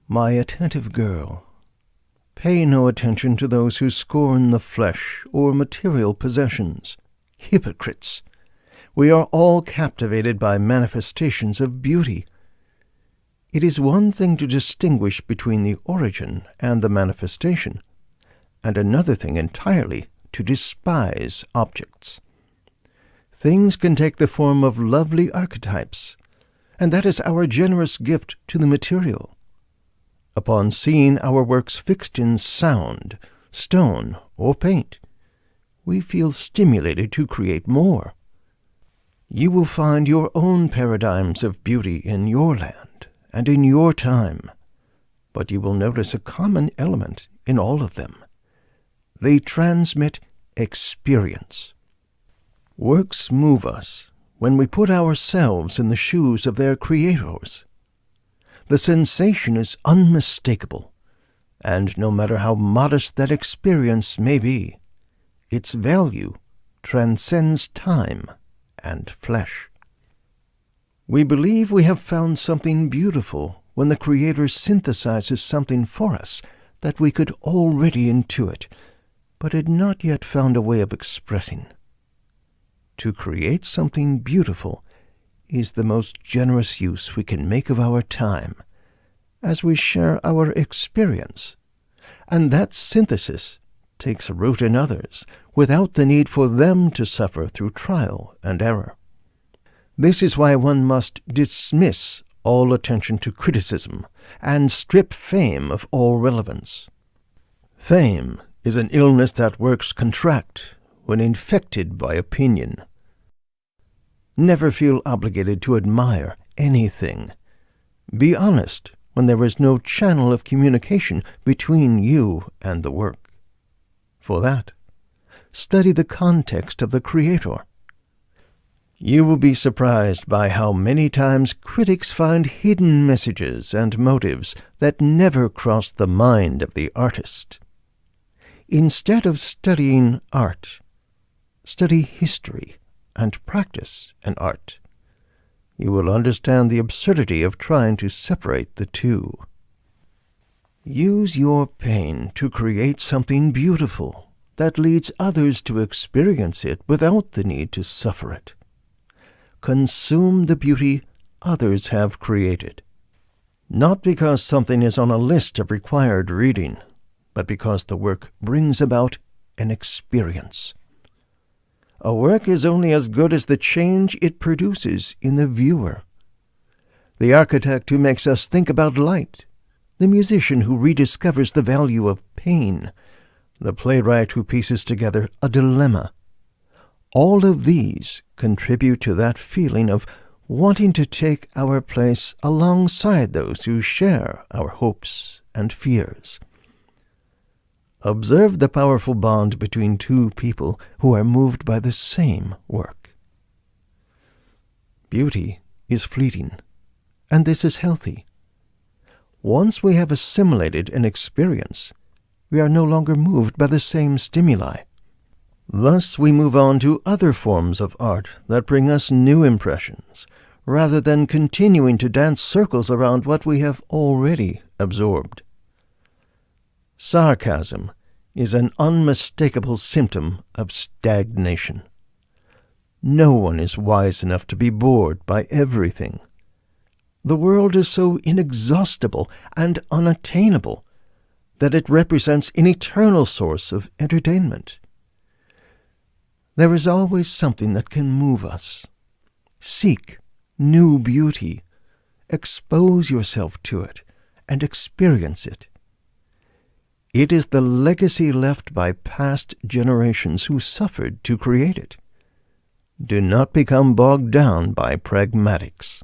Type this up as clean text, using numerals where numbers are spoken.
My attentive girl, pay no attention to those who scorn the flesh or material possessions. Hypocrites! We are all captivated by manifestations of beauty. It is one thing to distinguish between the origin and the manifestation, and another thing entirely to despise objects. Things can take the form of lovely archetypes, and that is our generous gift to the material. Upon seeing our works fixed in sound, stone, or paint, we feel stimulated to create more. You will find your own paradigms of beauty in your land and in your time, but you will notice a common element in all of them. They transmit experience. Works move us when we put ourselves in the shoes of their creators. The sensation is unmistakable, and no matter how modest that experience may be, its value transcends time and flesh. We believe we have found something beautiful when the Creator synthesizes something for us that we could already intuit, but had not yet found a way of expressing. To create something beautiful is the most generous use we can make of our time, as we share our experience, and that synthesis takes root in others without the need for them to suffer through trial and error. This is why one must dismiss all attention to criticism and strip fame of all relevance. Fame is an illness that works contract when infected by opinion. Never feel obligated to admire anything. Be honest when there is no channel of communication between you and the work. For that, study the context of the Creator. You will be surprised by how many times critics find hidden messages and motives that never cross the mind of the artist. Instead of studying art, study history and practice an art. You will understand the absurdity of trying to separate the two. Use your pain to create something beautiful that leads others to experience it without the need to suffer it. Consume the beauty others have created, not because something is on a list of required reading, but because the work brings about an experience. A work is only as good as the change it produces in the viewer. The architect who makes us think about light, the musician who rediscovers the value of pain, the playwright who pieces together a dilemma. All of these contribute to that feeling of wanting to take our place alongside those who share our hopes and fears. Observe the powerful bond between two people who are moved by the same work. Beauty is fleeting, and this is healthy. Once we have assimilated an experience, we are no longer moved by the same stimuli. Thus we move on to other forms of art that bring us new impressions, rather than continuing to dance circles around what we have already absorbed. Sarcasm is an unmistakable symptom of stagnation. No one is wise enough to be bored by everything. The world is so inexhaustible and unattainable that it represents an eternal source of entertainment. There is always something that can move us. Seek new beauty, expose yourself to it, and experience it. It is the legacy left by past generations who suffered to create it. Do not become bogged down by pragmatics.